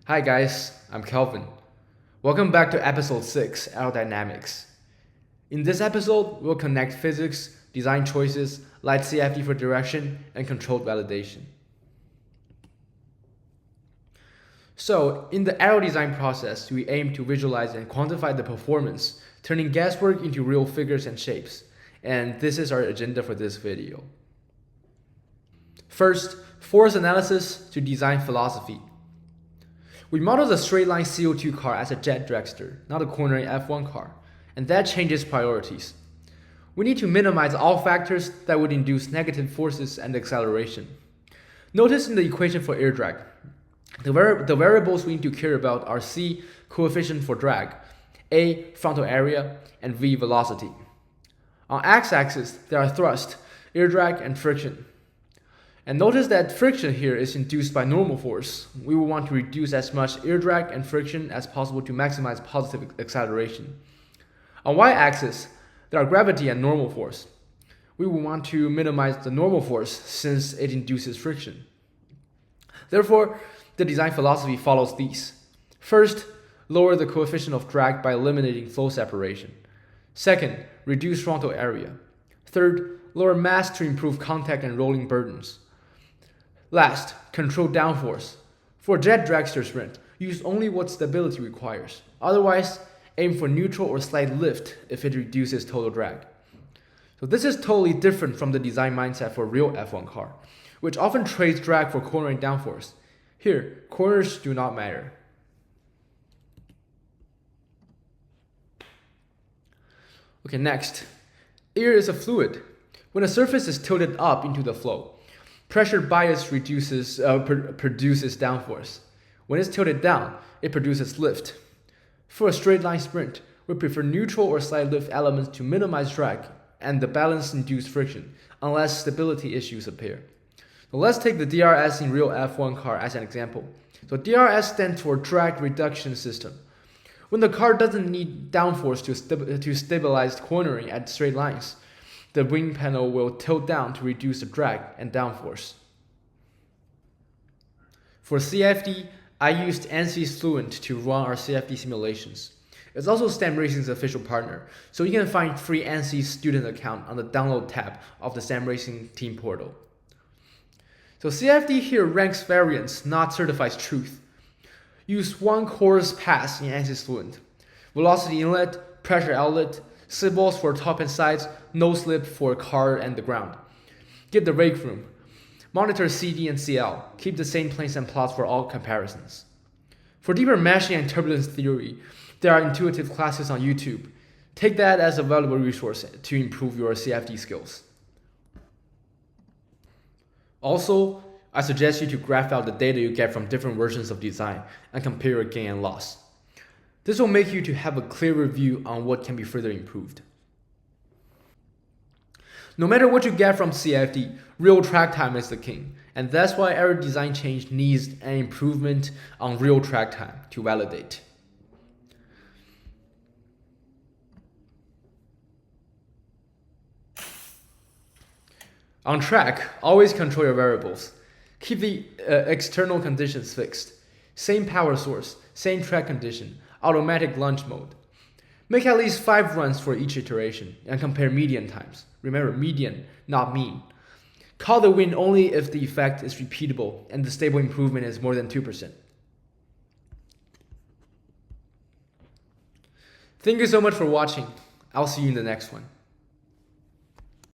Hi guys, I'm Kelvin. Welcome back to episode 6, Aerodynamics. In this episode, we'll connect physics, design choices, light CFD for direction, and controlled validation. So, in the aero design process, we aim to visualize and quantify the performance, turning guesswork into real figures and shapes. And this is our agenda for this video. First, force analysis to design philosophy. We modeled the straight line CO2 car as a jet dragster, not a cornering F1 car, and that changes priorities. We need to minimize all factors that would induce negative forces and acceleration. Notice in the equation for air drag, the variables we need to care about are C, coefficient for drag, A, frontal area, and V, velocity. On x-axis, there are thrust, air drag, and friction. And notice that friction here is induced by normal force. We will want to reduce as much air drag and friction as possible to maximize positive acceleration. On y-axis, there are gravity and normal force. We will want to minimize the normal force since it induces friction. Therefore, the design philosophy follows these. First, lower the coefficient of drag by eliminating flow separation. Second, reduce frontal area. Third, lower mass to improve contact and rolling burdens. Last, control downforce. For jet dragster sprint, use only what stability requires. Otherwise, aim for neutral or slight lift if it reduces total drag. So this is totally different from the design mindset for real F1 car, which often trades drag for cornering downforce. Here, corners do not matter. Okay, next. Air is a fluid. When a surface is tilted up into the flow, pressure bias produces downforce. When it's tilted down, it produces lift. For a straight line sprint, we prefer neutral or slight lift elements to minimize drag and the balance-induced friction, unless stability issues appear. So let's take the DRS in real F1 car as an example. So DRS stands for drag reduction system. When the car doesn't need downforce to stabilize cornering at straight lines, the wing panel will tilt down to reduce the drag and downforce. For CFD, I used ANSYS Fluent to run our CFD simulations. It's also STEM Racing's official partner, so you can find free ANSYS student account on the download tab of the STEM Racing team portal. So CFD here ranks variance, not certifies truth. Use one course pass in ANSYS Fluent. Velocity inlet, pressure outlet, slip balls for top and sides, no slip for car and the ground. Get the rake room. Monitor CD and CL. Keep the same planes and plots for all comparisons. For deeper meshing and turbulence theory, there are intuitive classes on YouTube. Take that as a valuable resource to improve your CFD skills. Also, I suggest you to graph out the data you get from different versions of design and compare your gain and loss. This will make you to have a clearer view on what can be further improved. No matter what you get from CFD, real track time is the king, and that's why every design change needs an improvement on real track time to validate. On track, always control your variables. Keep the external conditions fixed. Same power source, same track condition, automatic launch mode. Make at least 5 runs for each iteration and compare median times. Remember, median, not mean. Call the win only if the effect is repeatable and the stable improvement is more than 2%. Thank you so much for watching. I'll see you in the next one.